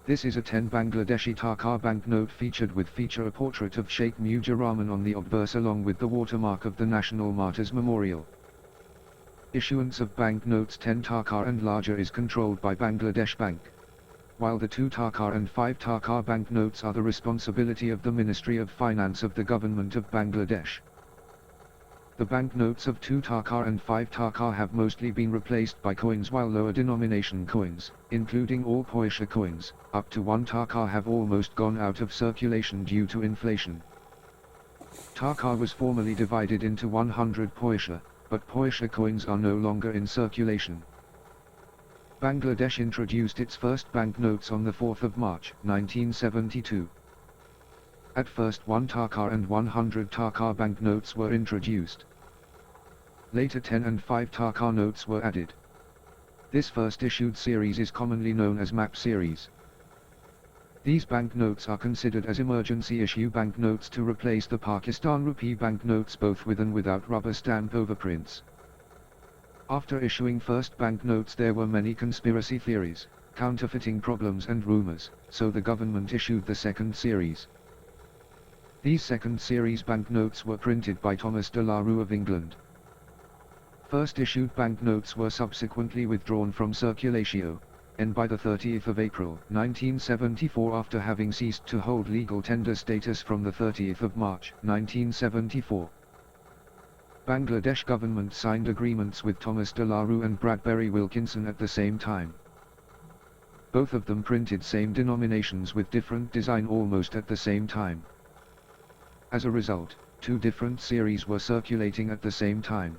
This is a 10 Bangladeshi taka banknote featured with a portrait of Sheikh Mujibur Rahman on the obverse along with the watermark of the National Martyrs Memorial. Issuance of banknotes 10 taka and larger is controlled by Bangladesh Bank, while the 2 taka and 5 taka banknotes are the responsibility of the Ministry of Finance of the Government of Bangladesh. The banknotes of 2 taka and 5 taka have mostly been replaced by coins, while lower denomination coins, including all paisa coins, up to 1 taka have almost gone out of circulation due to inflation. Taka was formerly divided into 100 paisa, but paisa coins are no longer in circulation. Bangladesh introduced its first banknotes on the 4th of March, 1972. At first 1 taka and 100 taka banknotes were introduced. Later 10 and 5 taka notes were added. This first issued series is commonly known as MAP series. These banknotes are considered as emergency issue banknotes to replace the Pakistan rupee banknotes both with and without rubber stamp overprints. After issuing first banknotes there were many conspiracy theories, counterfeiting problems and rumors, so the government issued the second series. These second series banknotes were printed by Thomas de la Rue of England. First issued banknotes were subsequently withdrawn from circulation, and by the 30th of April, 1974 after having ceased to hold legal tender status from the 30th of March, 1974. Bangladesh government signed agreements with Thomas de la Rue and Bradbury Wilkinson at the same time. Both of them printed same denominations with different design almost at the same time. As a result, 2 different series were circulating at the same time.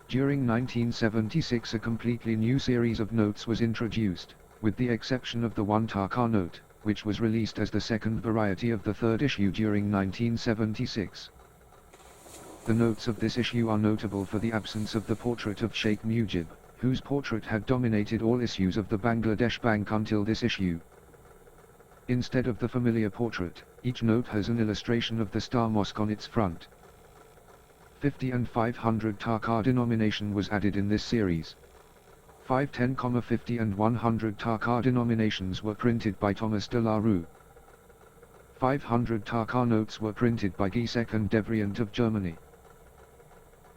During 1976 a completely new series of notes was introduced, with the exception of the 1 taka note, which was released as the second variety of the third issue during 1976. The notes of this issue are notable for the absence of the portrait of Sheikh Mujib, whose portrait had dominated all issues of the Bangladesh Bank until this issue. Instead of the familiar portrait, each note has an illustration of the Star Mosque on its front. 50 and 500 taka denomination was added in this series. 510,50 and 100 taka denominations were printed by Thomas de la Rue. 500 taka notes were printed by Giesecke and Devrient of Germany.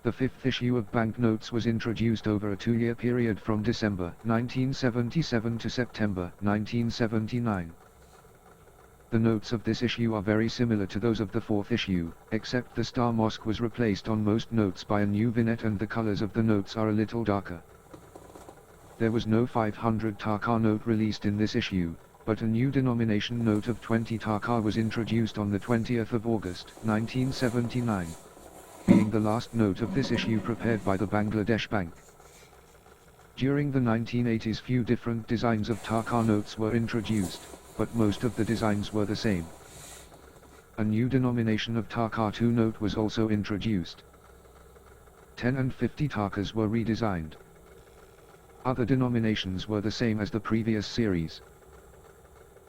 The 5th issue of banknotes was introduced over a 2-year period from December 1977 to September 1979. The notes of this issue are very similar to those of the 4th issue, except the Star Mosque was replaced on most notes by a new vignette and the colors of the notes are a little darker. There was no 500 taka note released in this issue, but a new denomination note of 20 taka was introduced on the 20th of August, 1979, being the last note of this issue prepared by the Bangladesh Bank. During the 1980s few different designs of taka notes were introduced, but most of the designs were the same. A new denomination of taka 2 note was also introduced. 10 and 50 takas were redesigned. Other denominations were the same as the previous series.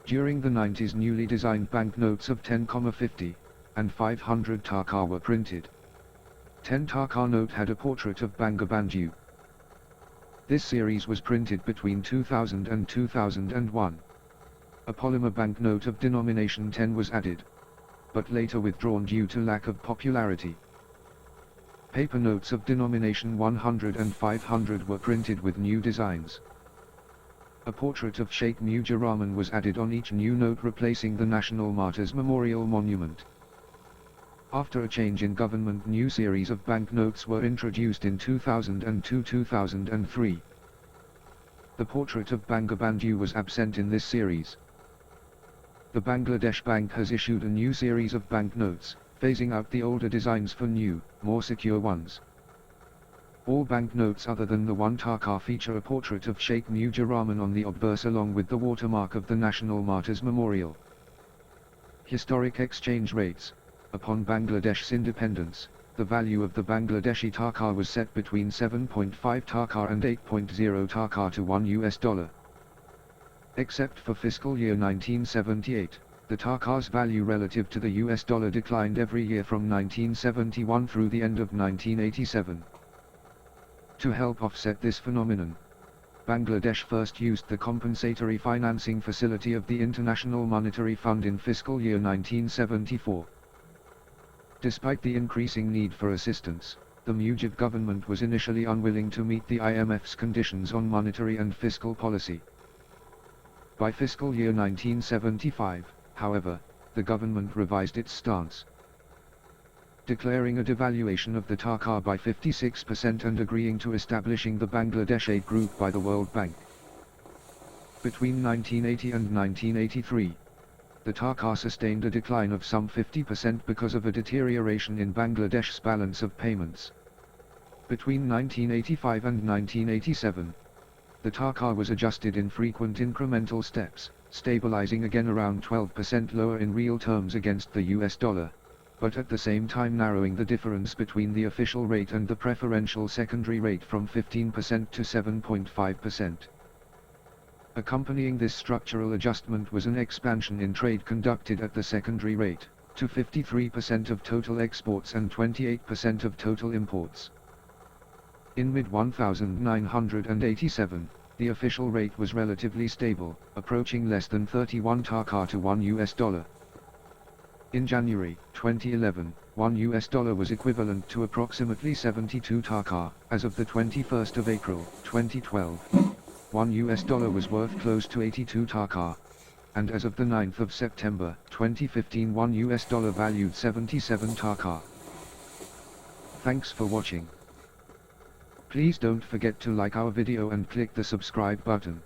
During the 90s newly designed banknotes of 10,50 and 500 taka were printed. 10 taka note had a portrait of Bangabandhu. This series was printed between 2000 and 2001. A polymer banknote of denomination 10 was added, but later withdrawn due to lack of popularity. Paper notes of denomination 100 and 500 were printed with new designs. A portrait of Sheikh Mujibur Rahman was added on each new note replacing the National Martyrs Memorial Monument. After a change in government, new series of banknotes were introduced in 2002-2003. The portrait of Bangabandhu was absent in this series. The Bangladesh Bank has issued a new series of banknotes, phasing out the older designs for new, more secure ones. All banknotes other than the 1 taka feature a portrait of Sheikh Mujibur Rahman on the obverse along with the watermark of the National Martyrs Memorial. Historic exchange rates. Upon Bangladesh's independence, the value of the Bangladeshi taka was set between 7.5 taka and 8.0 taka to $1. Except for fiscal year 1978, the taka's value relative to the US dollar declined every year from 1971 through the end of 1987. To help offset this phenomenon, Bangladesh first used the compensatory financing facility of the International Monetary Fund in fiscal year 1974. Despite the increasing need for assistance, the Mujib government was initially unwilling to meet the IMF's conditions on monetary and fiscal policy. By fiscal year 1975, however, the government revised its stance, declaring a devaluation of the taka by 56% and agreeing to establishing the Bangladesh Aid Group by the World Bank. Between 1980 and 1983, the taka sustained a decline of some 50% because of a deterioration in Bangladesh's balance of payments. Between 1985 and 1987, the taka was adjusted in frequent incremental steps, stabilizing again around 12% lower in real terms against the US dollar, but at the same time narrowing the difference between the official rate and the preferential secondary rate from 15% to 7.5%. Accompanying this structural adjustment was an expansion in trade conducted at the secondary rate, to 53% of total exports and 28% of total imports. In mid-1987, the official rate was relatively stable, approaching less than 31 taka to $1. In January 2011, $1 was equivalent to approximately 72 taka. As of the 21st of April 2012, $1 was worth close to 82 taka. And as of the 9th of September 2015, $1 valued 77 taka. Thanks for watching. Please don't forget to like our video and click the subscribe button.